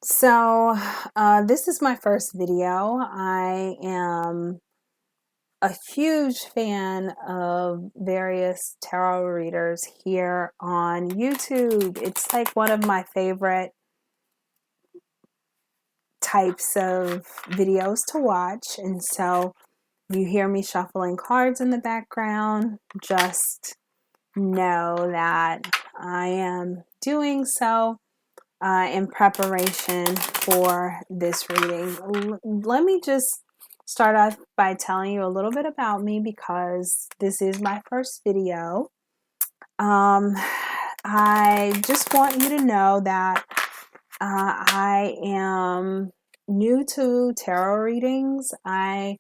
This is my first video. I am a huge fan of various tarot readers here on YouTube. It's like one of my favorite types of videos to watch. And so you hear me shuffling cards in the background, just know that I am doing so in preparation for this reading. Let me just start off by telling you a little bit about me because this is my first video. Um, I just want you to know that I am new to tarot readings. I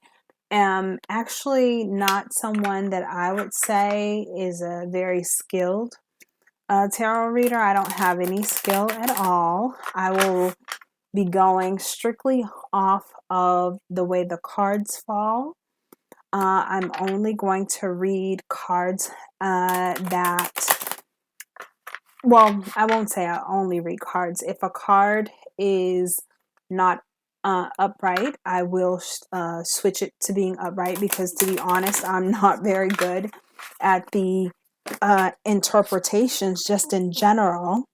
am actually not someone that I would say is a very skilled tarot reader. I don't have any skill at all. I will be going strictly off of the way the cards fall. I'm only going to read cards I won't say I only read cards. If a card is not upright, I will switch it to being upright because, to be honest, I'm not very good at the interpretations just in general,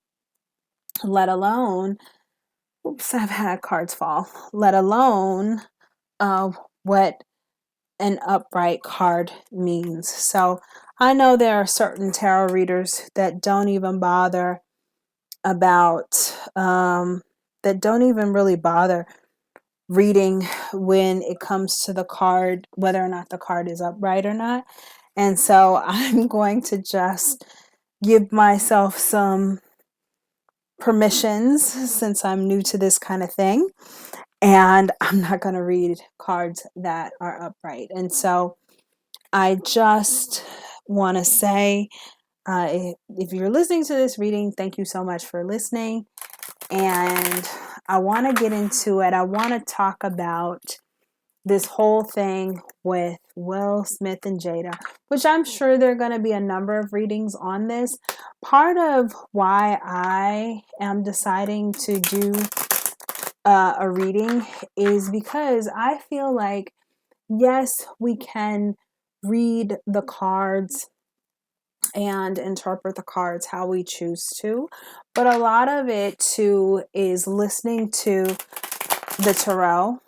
let alone, oops, I've had cards fall, let alone what an upright card means. So I know there are certain tarot readers that don't even bother about, that don't even really bother reading when it comes to the card, whether or not the card is upright or not. And so I'm going to just give myself some permissions since I'm new to this kind of thing. And I'm not going to read cards that are upright. And so I just want to say, if you're listening to this reading, thank you so much for listening. And I want to get into it. I want to talk about this whole thing with Will Smith and Jada, which I'm sure there are going to be a number of readings on this. Part of why I am deciding to do a reading is because I feel like, yes, we can read the cards and interpret the cards how we choose to, but a lot of it too is listening to the tarot,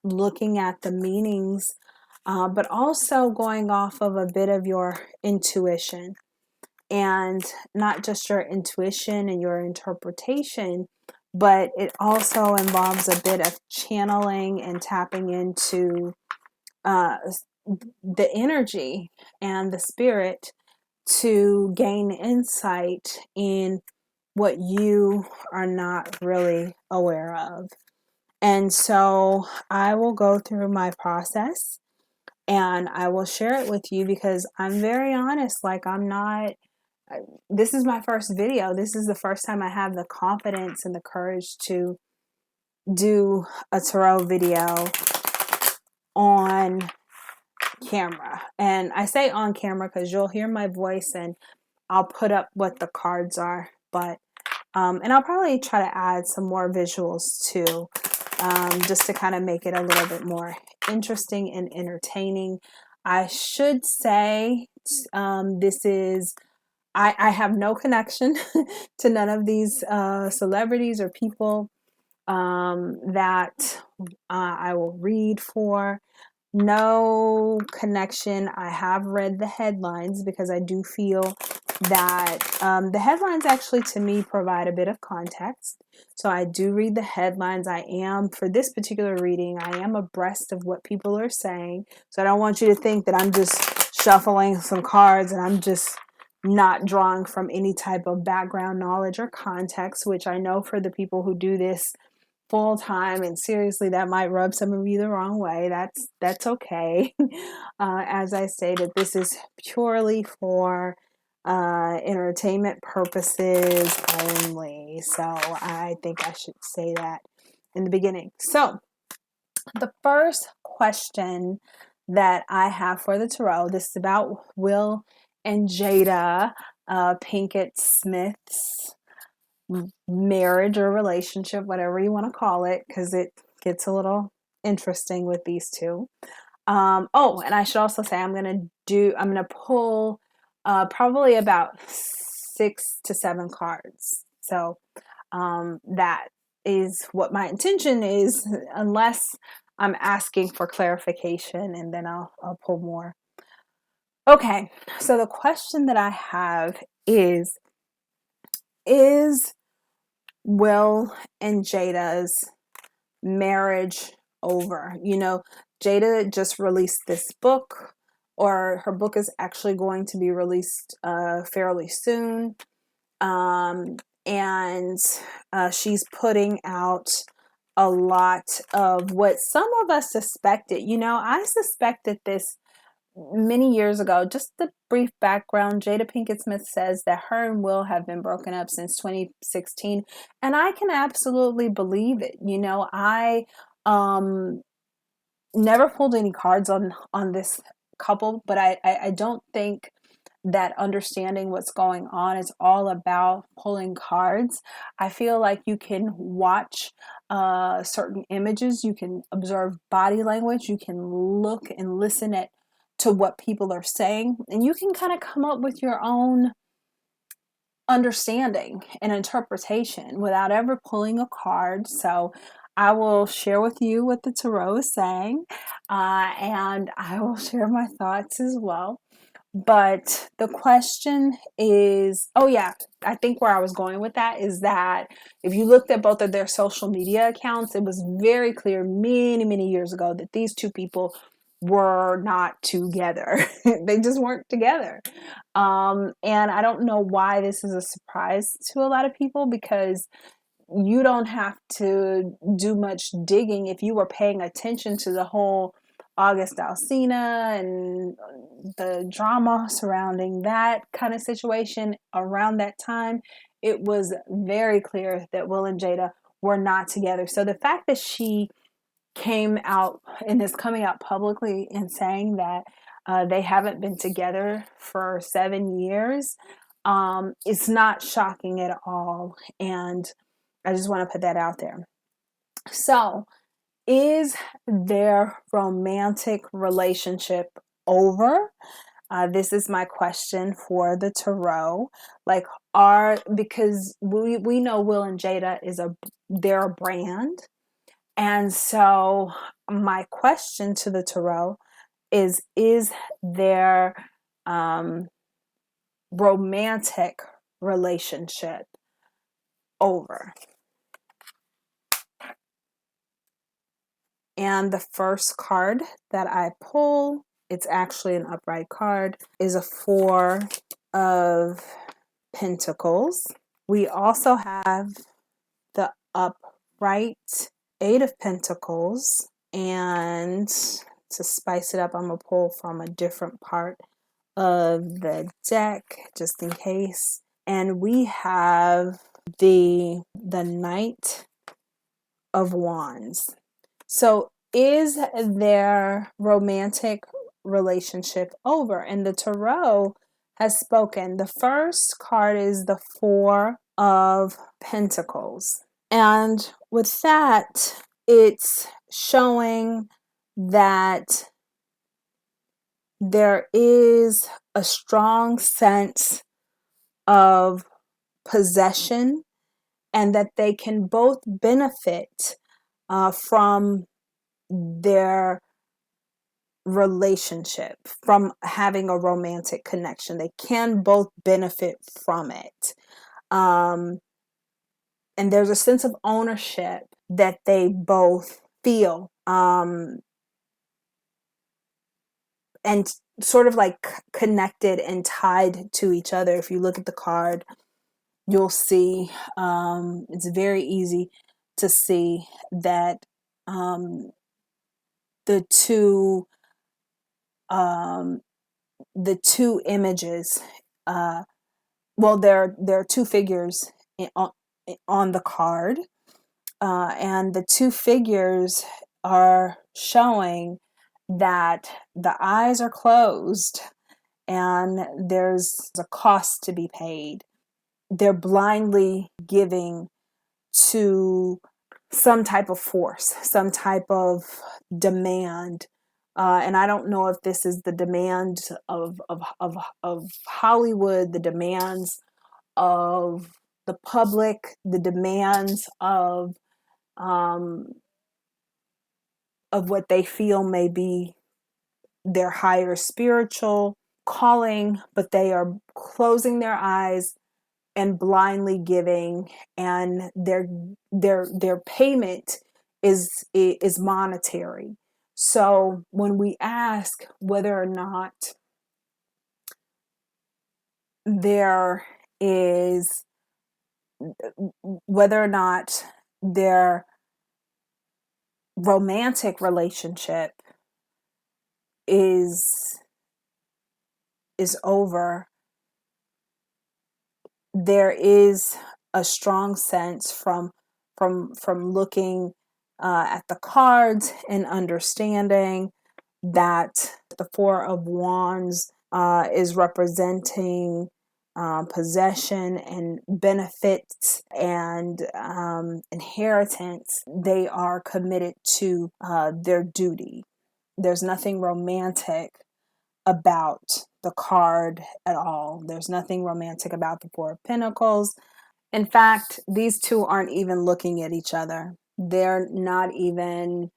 looking at the meanings, but also going off of a bit of your intuition, and not just your intuition and your interpretation, but it also involves a bit of channeling and tapping into uh, the energy and the spirit to gain insight in what you are not really aware of. And so I will go through my process and I will share it with you because I'm very honest. Like, this is my first video. This is the first time I have the confidence and the courage to do a tarot video on camera. And I say on camera because you'll hear my voice and I'll put up what the cards are, but and I'll probably try to add some more visuals too, just to kind of make it a little bit more interesting and entertaining. I should say I have no connection to none of these celebrities or people that I will read for. No connection. I have read the headlines because I do feel that the headlines actually, to me, provide a bit of context. So I do read the headlines. For this particular reading, I am abreast of what people are saying. So I don't want you to think that I'm just shuffling some cards and I'm just not drawing from any type of background knowledge or context, which I know for the people who do this full time and seriously, that might rub some of you the wrong way. That's okay. As I stated, this is purely for entertainment purposes only. So I think I should say that in the beginning. So the first question that I have for the tarot, this is about Will and Jada Pinkett Smith's marriage or relationship, whatever you want to call it, because it gets a little interesting with these two. Oh, and I should also say I'm gonna pull probably about 6 to 7 cards. So that is what my intention is, unless I'm asking for clarification, and then I'll pull more. Okay, so the question that I have is Will and Jada's marriage over? Jada just released this book, or her book is actually going to be released fairly soon. And she's putting out a lot of what some of us suspected. I suspected this many years ago. Just the brief background: Jada Pinkett Smith says that her and Will have been broken up since 2016, and I can absolutely believe it. I never pulled any cards on this couple, but I don't think that understanding what's going on is all about pulling cards. I feel like you can watch certain images, you can observe body language, you can look and listen to what people are saying, and you can kind of come up with your own understanding and interpretation without ever pulling a card. So I will share with you what the tarot is saying, and I will share my thoughts as well. But the question is, oh yeah, I think where I was going with that is that if you looked at both of their social media accounts, it was very clear many, many years ago that these two people were not together. They just weren't together. And I don't know why this is a surprise to a lot of people, because you don't have to do much digging if you were paying attention to the whole August Alsina and the drama surrounding that kind of situation around that time. It was very clear that Will and Jada were not together. So the fact that she came out and is coming out publicly and saying that they haven't been together for 7 years, it's not shocking at all. And I just want to put that out there. So, is their romantic relationship over? This is my question for the tarot. Like, because we know Will and Jada they're a brand, and so my question to the tarot is their romantic relationship over? And the first card that I pull, it's actually an upright card, is a Four of Pentacles. We also have the upright Eight of Pentacles. And to spice it up, I'm going to pull from a different part of the deck just in case. And we have the Knight of Wands. So is their romantic relationship over? And the tarot has spoken. The first card is the Four of Pentacles. And with that, it's showing that there is a strong sense of possession, and that they can both benefit from their relationship, from having a romantic connection. They can both benefit from it. And there's a sense of ownership that they both feel. And sort of like connected and tied to each other. If you look at the card, you'll see it's very easy to see that the two images, well, there are two figures on the card, and the two figures are showing that the eyes are closed and there's a cost to be paid. they're blindly giving to some type of force, some type of demand. And I don't know if this is the demand of Hollywood, the demands of the public, the demands um, of what they feel may be their higher spiritual calling, but they are closing their eyes and blindly giving, and their payment is monetary. So when we ask there is whether or not their romantic relationship is is over, there is a strong sense from looking at the cards and understanding that the Four of Wands is representing possession and benefits and inheritance. They are committed to their duty. There's nothing romantic about the card at all. There's nothing romantic about the Four of Pentacles. In fact, these two aren't even looking at each other. They're not even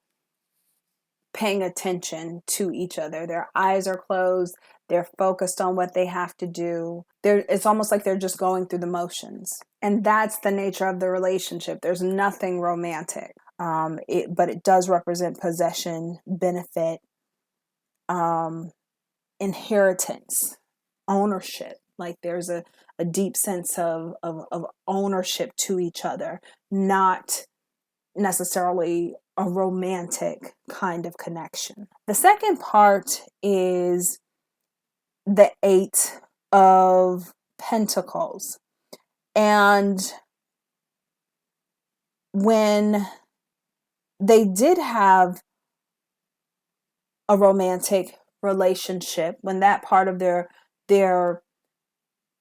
paying attention to each other. Their eyes are closed. They're focused on what they have to do. It's almost like they're just going through the motions. And that's the nature of the relationship. There's nothing romantic. But it does represent possession, benefit, inheritance, ownership. Like there's a deep sense of ownership to each other, not necessarily a romantic kind of connection. The second part is the Eight of Pentacles. And when they did have a romantic relationship, when that part of their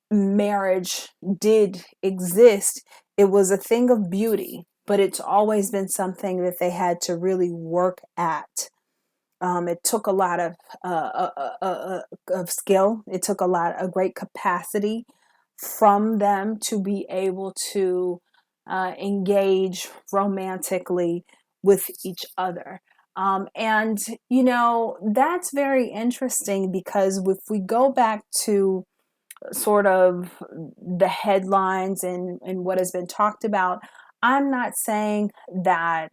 marriage did exist, it was a thing of beauty, but it's always been something that they had to really work at. It took a lot of skill. It took a great capacity from them to be able to engage romantically with each other. And, that's very interesting because if we go back to sort of the headlines and what has been talked about, I'm not saying that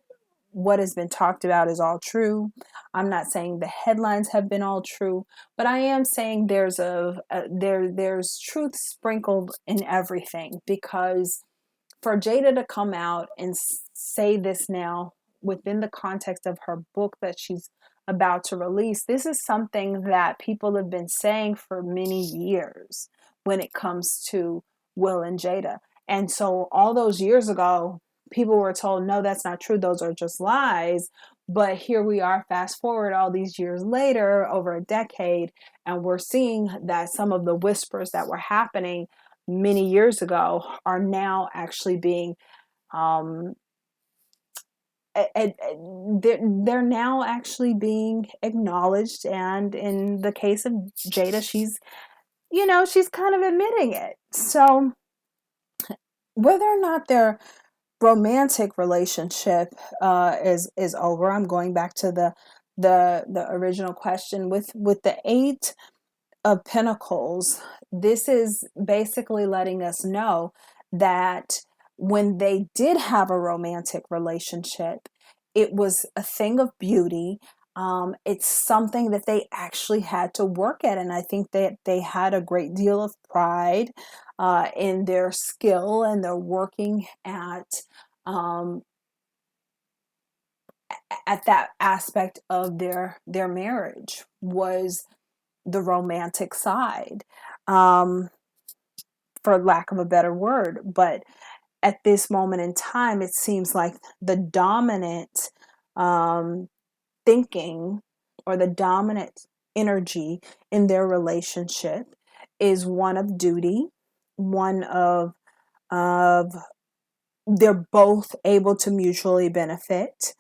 what has been talked about is all true. I'm not saying the headlines have been all true, but I am saying there's truth sprinkled in everything, because for Jada to come out and say this now within the context of her book that she's about to release, this is something that people have been saying for many years when it comes to Will and Jada. And so all those years ago, people were told, no, that's not true. Those are just lies. But here we are, fast forward all these years later, over a decade, and we're seeing that some of the whispers that were happening many years ago are now actually being they're now actually being acknowledged. And in the case of Jada, she's kind of admitting it. So whether or not their romantic relationship is over, I'm going back to the original question with the Eight of Pentacles. This is basically letting us know that when they did have a romantic relationship, it was a thing of beauty. It's something that they actually had to work at, and I think that they had a great deal of pride in their skill, and they're working um, at that aspect of their marriage, was the romantic side, um, for lack of a better word. But at this moment in time, it seems like the dominant um, thinking, or the dominant energy in their relationship, is one of duty, one of of they're both able to mutually benefit,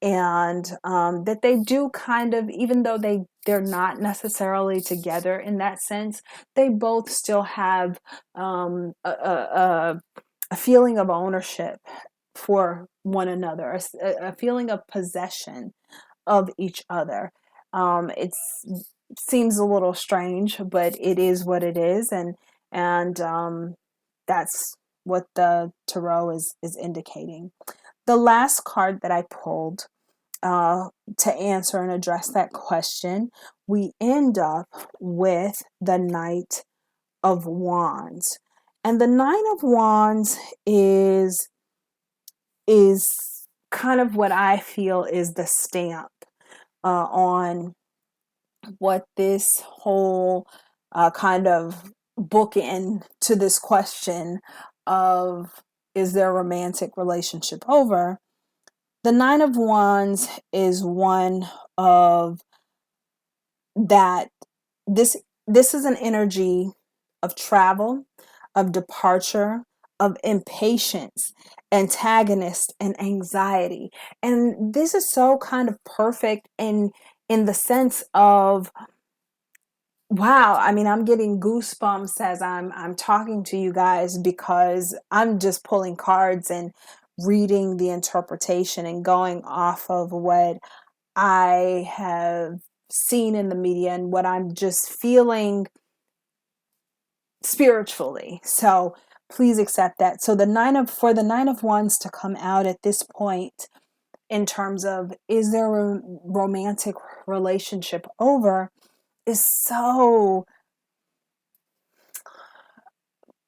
and that they do kind of, even though they're not necessarily together in that sense, they both still have a feeling of ownership for one another, a feeling of possession of each other. It seems a little strange, but it is what it is, and that's what the tarot is indicating. The last card that I pulled uh, to answer and address that question, we end up with the Knight of Wands, and the Knight of Wands is kind of what I feel is the stamp on what this whole kind of bookend to this question of, is their romantic relationship over? The Nine of Wands is one of that. This is an energy of travel, of departure, of impatience, antagonist, and anxiety. And this is so kind of perfect in the sense of, wow, I mean, I'm getting goosebumps as I'm talking to you guys, because I'm just pulling cards and reading the interpretation and going off of what I have seen in the media and what I'm just feeling spiritually. So please accept that. So for the Nine of Wands to come out at this point in terms of, is there a romantic relationship over, is so,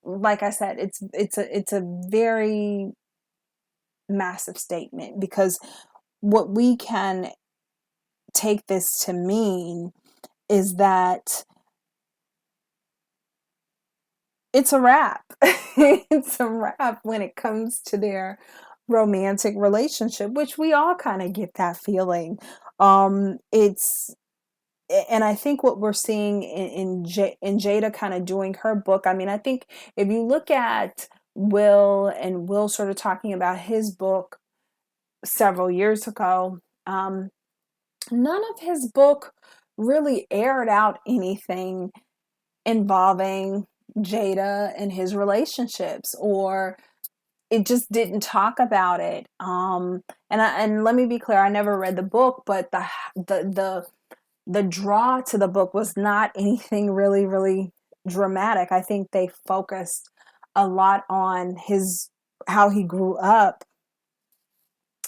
like I said, it's a very massive statement, because what we can take this to mean is that it's a wrap. It's a wrap when it comes to their romantic relationship, which we all kind of get that feeling. It's And I think what we're seeing in Jada kind of doing her book. I mean, I think if you look at Will sort of talking about his book several years ago, none of his book really aired out anything involving Jada and his relationships, or it just didn't talk about it. And let me be clear, I never read the book, but the draw to the book was not anything really, really dramatic. I think they focused a lot on how he grew up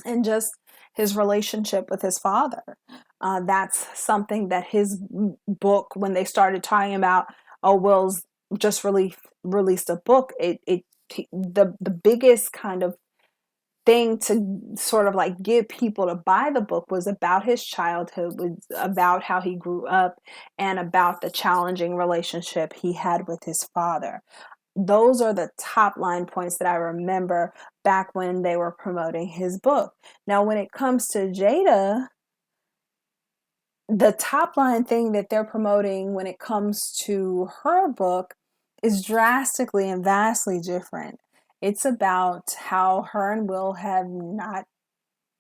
and just his relationship with his father. That's something that his book, when they started talking about, oh, Will's just released a book. The biggest kind of thing to sort of like get people to buy the book was about his childhood, was about how he grew up, and about the challenging relationship he had with his father. Those are the top line points that I remember back when they were promoting his book. Now, when it comes to Jada, the top line thing that they're promoting when it comes to her book is drastically and vastly different. It's about how her and Will have not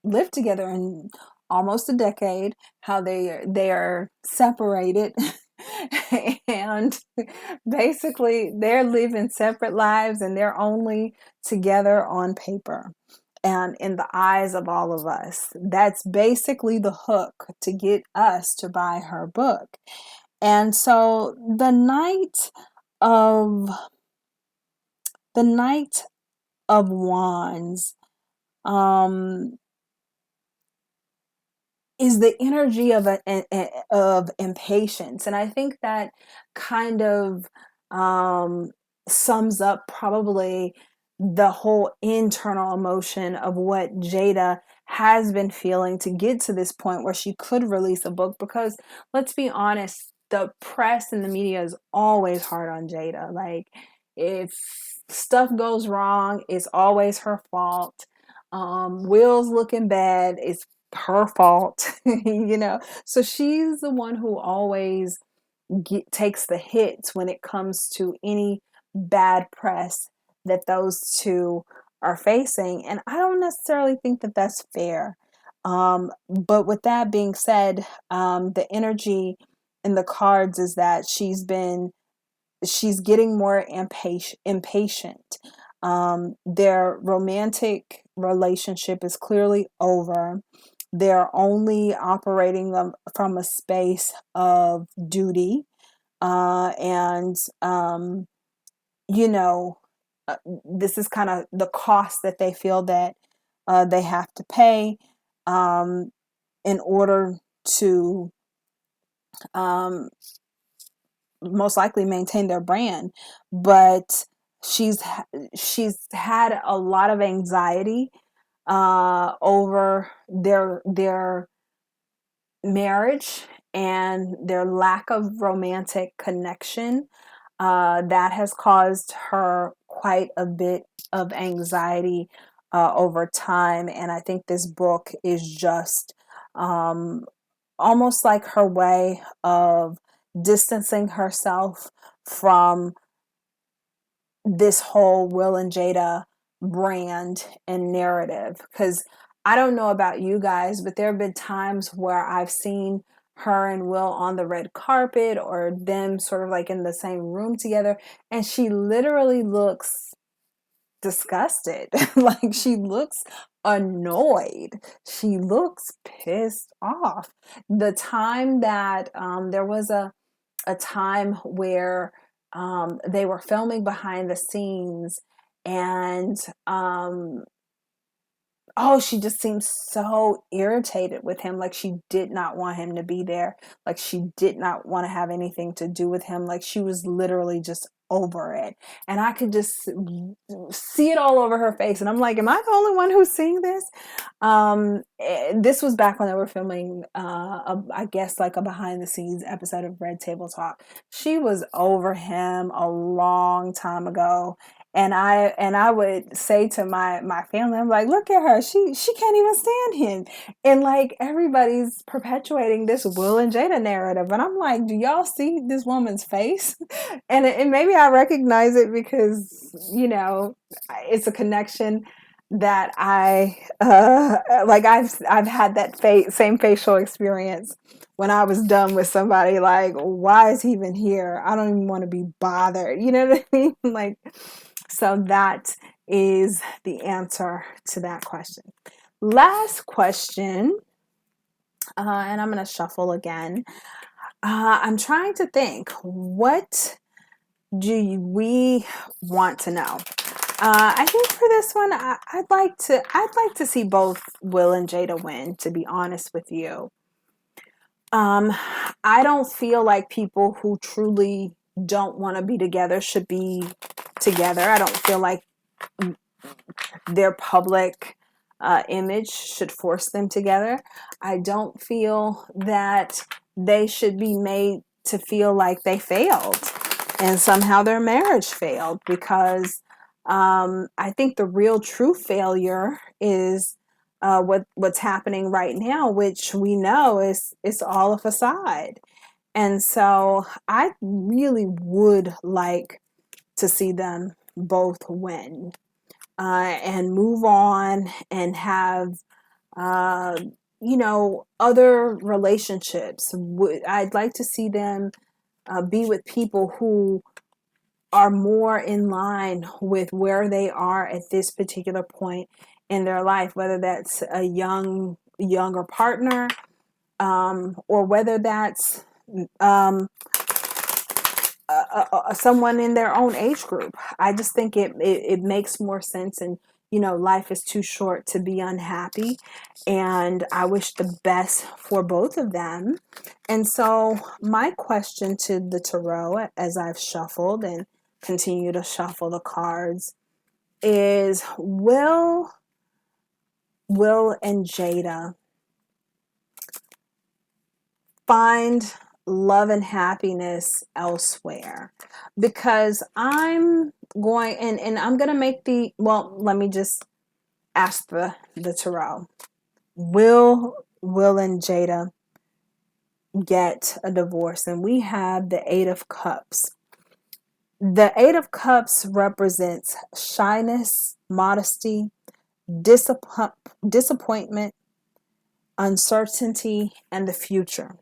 lived together in almost a decade, how they are separated, and basically they're living separate lives, and they're only together on paper and in the eyes of all of us. That's basically the hook to get us to buy her book. And so of the Knight of Wands um is the energy of impatience, and I think that kind of um, sums up probably the whole internal emotion of what Jada has been feeling to get to this point where she could release a book. Because let's be honest, the press and the media is always hard on Jada. Like, if stuff goes wrong, it's always her fault. Will's looking bad, it's her fault. So she's the one who always takes the hits when it comes to any bad press that those two are facing. And I don't necessarily think that that's fair. But with that being said, the energy in the cards is that she's getting more impatient. Their romantic relationship is clearly over. They're only operating from a space of duty, and you know, this is kind of the cost that they feel that they have to pay, um, in order to um, most likely maintain their brand. But she's she's had a lot of anxiety over their marriage and their lack of romantic connection. That has caused her quite a bit of anxiety over time. And I think this book is just um, almost like her way of distancing herself from this whole Will and Jada brand and narrative. Because I don't know about you guys, but there have been times where I've seen her and Will on the red carpet or them sort of like in the same room together, and she literally looks disgusted. Like she looks annoyed. She looks pissed off. The time that there was a time where they were filming behind the scenes, and oh, she just seemed so irritated with him. Like she did not want him to be there. Like she did not want to have anything to do with him. Like she was literally just over it. And I could just see it all over her face. And I'm like, am I the only one who's seeing this? This was back when they were filming, I guess, like a behind the scenes episode of Red Table Talk. She was over him a long time ago. And I would say to my family, I'm like, look at her, she can't even stand him. And like everybody's perpetuating this Will and Jada narrative, and I'm like, do y'all see this woman's face? And maybe I recognize it because it's a connection that I like. I've had that same facial experience when I was done with somebody. Like, why is he even here? I don't even want to be bothered. You know what I mean? Like, so that is the answer to that question. Last question, and I'm going to shuffle again. I'm trying to think, what do we want to know? I think for this one, I'd like to see both Will and Jada win. To be honest with you, I don't feel like people who truly don't want to be together should be together. I don't feel like their public image should force them together. I don't feel that they should be made to feel like they failed and somehow their marriage failed, because I think the real true failure is what's happening right now, which we know is all a facade. And so I really would like to see them both win, and move on and have, uh, other relationships. I'd like to see them be with people who are more in line with where they are at this particular point in their life, whether that's a younger partner, or whether that's um, someone in their own age group. I just think it makes more sense. And life is too short to be unhappy, and I wish the best for both of them. And so my question to the tarot, as I've shuffled and continue to shuffle the cards, is Will and Jada find love and happiness elsewhere? Because I'm going, and I'm going to make let me just ask the tarot. Will and Jada get a divorce? And we have the Eight of Cups. The Eight of Cups represents shyness, modesty, disappointment, uncertainty, and the future.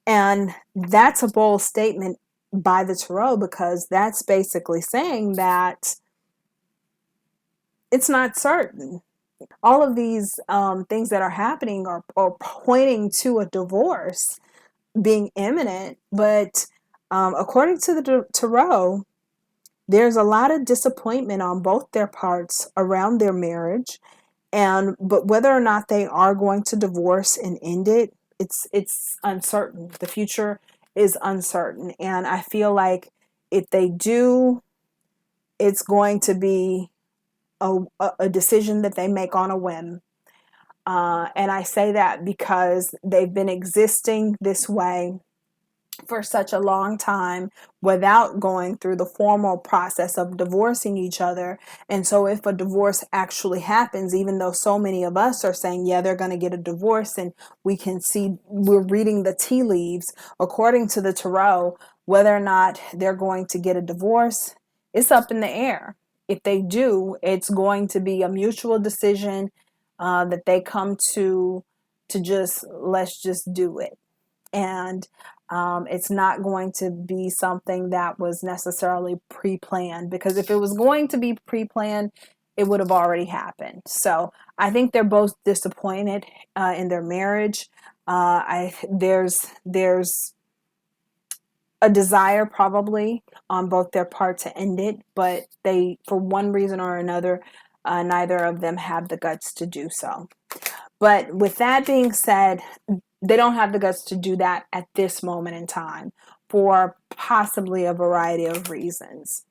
And that's a bold statement by the Tarot, because that's basically saying that it's not certain. All of these things that are happening are pointing to a divorce being imminent. But according to the Tarot, there's a lot of disappointment on both their parts around their marriage. But whether or not they are going to divorce and end it, it's uncertain. The future is uncertain. And I feel like if they do, it's going to be a decision that they make on a whim. And I say that because they've been existing this way for such a long time without going through the formal process of divorcing each other. And so if a divorce actually happens, even though so many of us are saying, yeah, they're going to get a divorce, and we can see, we're reading the tea leaves, according to the Tarot, whether or not they're going to get a divorce, it's up in the air. If they do, it's going to be a mutual decision that they come to just, let's just do it. And it's not going to be something that was necessarily pre-planned, because if it was going to be pre-planned, it would have already happened. So I think they're both disappointed in their marriage. There's a desire probably on both their part to end it, but they, for one reason or another, neither of them have the guts to do so. But with that being said, they don't have the guts to do that at this moment in time for possibly a variety of reasons.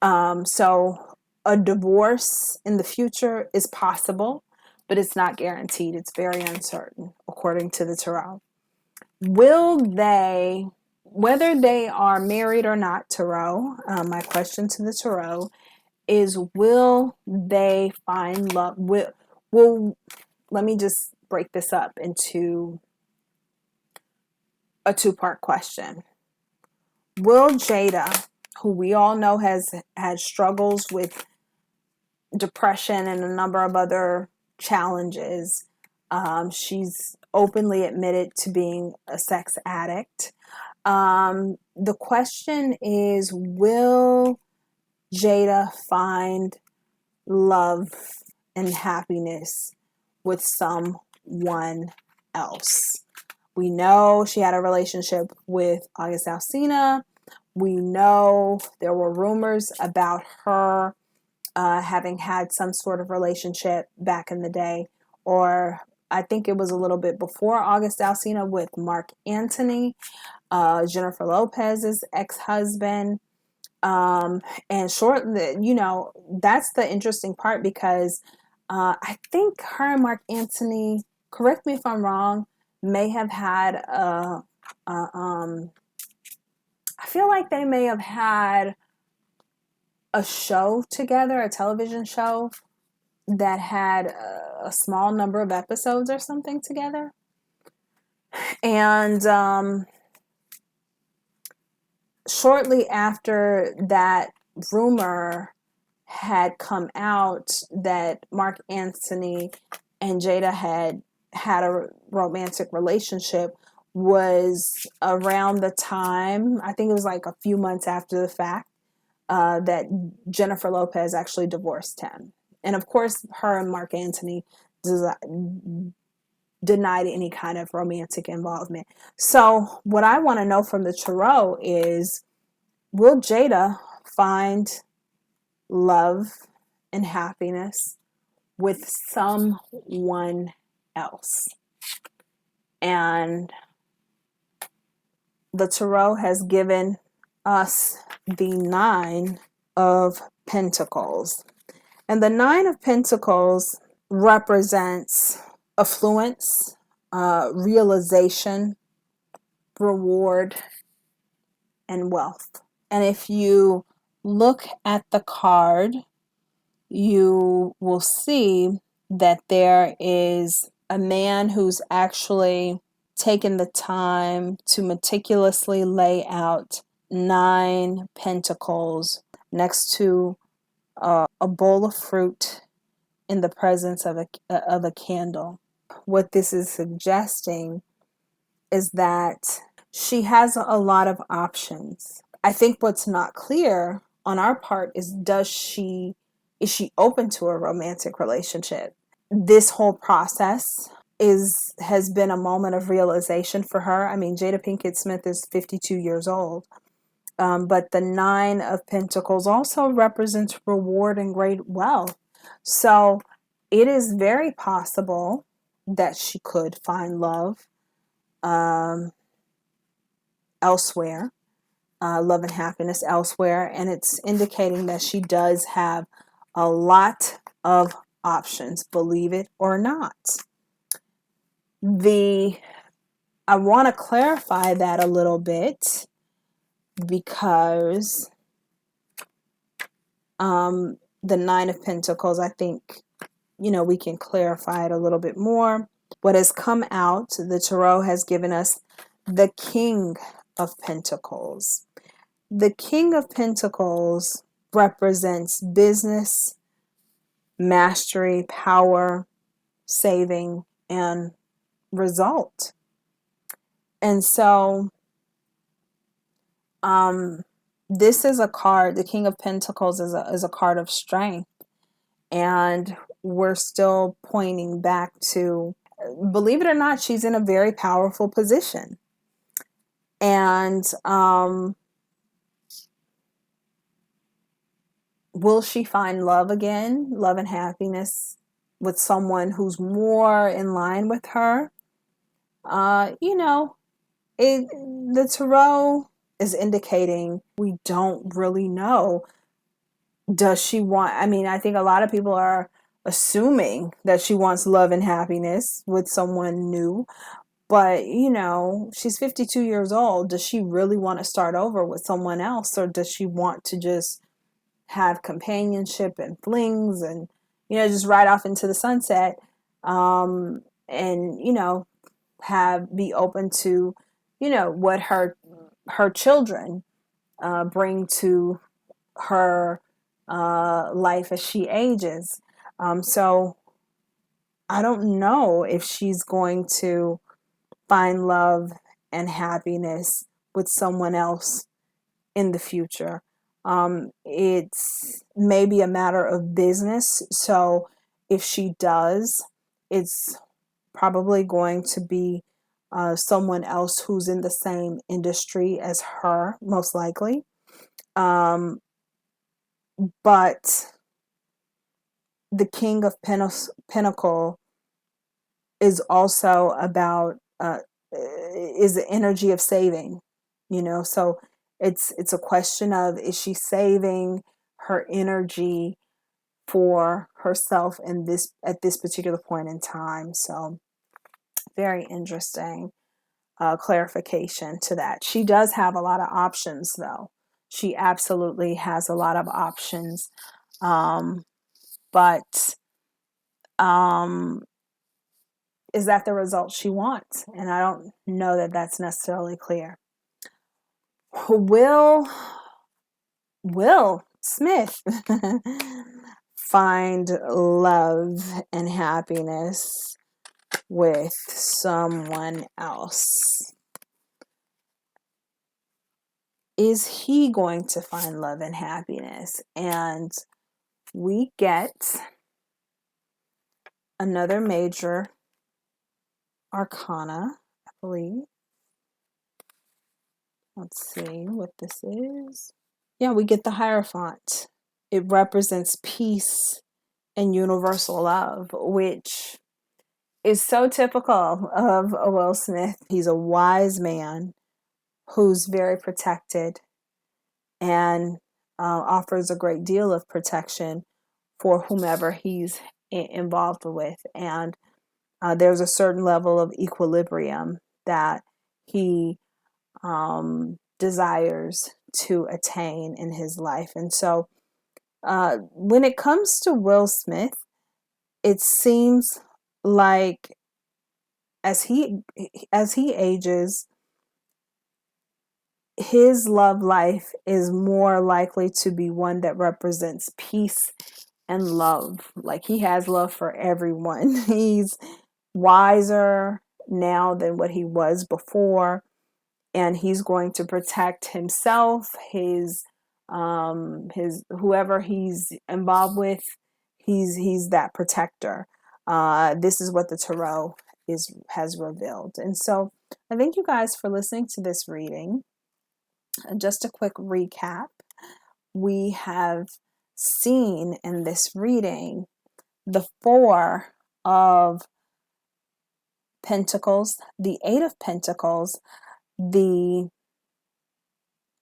So a divorce in the future is possible, but it's not guaranteed. It's very uncertain, according to the Tarot. Will they, whether they are married or not, Tarot, my question to the Tarot is, will they find love? Let me just break this up into a two-part question. Will Jada, who we all know has had struggles with depression and a number of other challenges, she's openly admitted to being a sex addict. The question is, will Jada find love and happiness with someone else? We know she had a relationship with August Alsina. We know there were rumors about her having had some sort of relationship back in the day, or I think it was a little bit before August Alsina, with Mark Antony, Jennifer Lopez's ex-husband. And shortly, that's the interesting part, because I think her and Mark Antony, correct me if I'm wrong, may have had I feel like they may have had a show together, a television show that had a small number of episodes or something together. And shortly after that rumor had come out that Mark Antony and Jada had a romantic relationship, was around the time, I think it was like a few months after the fact, that Jennifer Lopez actually divorced him. And of course, her and Mark Antony denied any kind of romantic involvement. So what I want to know from the Tarot is, will Jada find love and happiness with someone else? And the Tarot has given us the Nine of Pentacles. And the Nine of Pentacles represents affluence, realization, reward, and wealth. And if you look at the card, you will see that there is a man who's actually taken the time to meticulously lay out nine pentacles next to a bowl of fruit in the presence of a candle. What this is suggesting is that she has a lot of options. I think what's not clear on our part is is she open to a romantic relationship? This whole process has been a moment of realization for her. I mean, Jada Pinkett Smith is 52 years old. But the Nine of Pentacles also represents reward and great wealth. So it is very possible that she could find love um, elsewhere, love and happiness elsewhere. And it's indicating that she does have a lot of options, believe it or not. I want to clarify that a little bit because the Nine of Pentacles, I think, we can clarify it a little bit more. What has come out, the Tarot has given us the King of Pentacles. The King of Pentacles represents business, mastery, power, saving, and result. And so, this is a card, the King of Pentacles is a card of strength. And we're still pointing back to, believe it or not, she's in a very powerful position. And will she find love again, love and happiness with someone who's more in line with her? The Tarot is indicating we don't really know. Does she want, I mean, I think a lot of people are assuming that she wants love and happiness with someone new. But, she's 52 years old. Does she really want to start over with someone else? Or does she want to just have companionship and flings and, just ride off into the sunset? And, be open to, what her children bring to her life as she ages. So I don't know if she's going to find love and happiness with someone else in the future. It's maybe a matter of business. So if she does, it's probably going to be someone else who's in the same industry as her, most likely. But the King of Pentacle is also about is the energy of saving, so it's a question of, is she saving her energy for herself in this at this particular point in time? So very interesting clarification to that. She does have a lot of options, though. She absolutely has a lot of options. But is that the result she wants? And I don't know that that's necessarily clear. Will Smith find love and happiness with someone else? Is he going to find love and happiness? And we get another major arcana, I believe. Let's see what this is. Yeah, we get the Hierophant. It represents peace and universal love, which is so typical of Will Smith. He's a wise man who's very protected and offers a great deal of protection for whomever he's involved with. And there's a certain level of equilibrium that he desires to attain in his life. And so when it comes to Will Smith, it seems like as he ages, his love life is more likely to be one that represents peace and love. Like, he has love for everyone. He's wiser now than what he was before, and he's going to protect himself, his whoever he's involved with. He's that protector. This is what the tarot has revealed. And so I thank you guys for listening to this reading. And just a quick recap, we have seen in this reading the Four of Pentacles, the Eight of Pentacles, the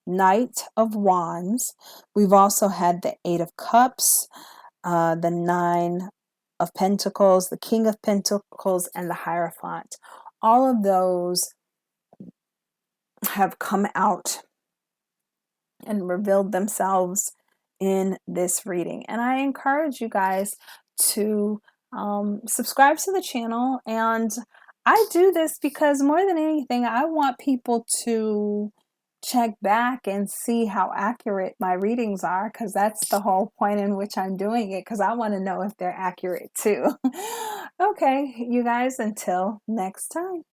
Knight of Wands. We've also had the Eight of Cups, the Nine of Pentacles, the King of Pentacles, and the Hierophant. All of those have come out and revealed themselves in this reading. And I encourage you guys to subscribe to the channel. And I do this because more than anything, I want people to check back and see how accurate my readings are, because that's the whole point in which I'm doing it, because I want to know if they're accurate too. Okay, you guys, until next time.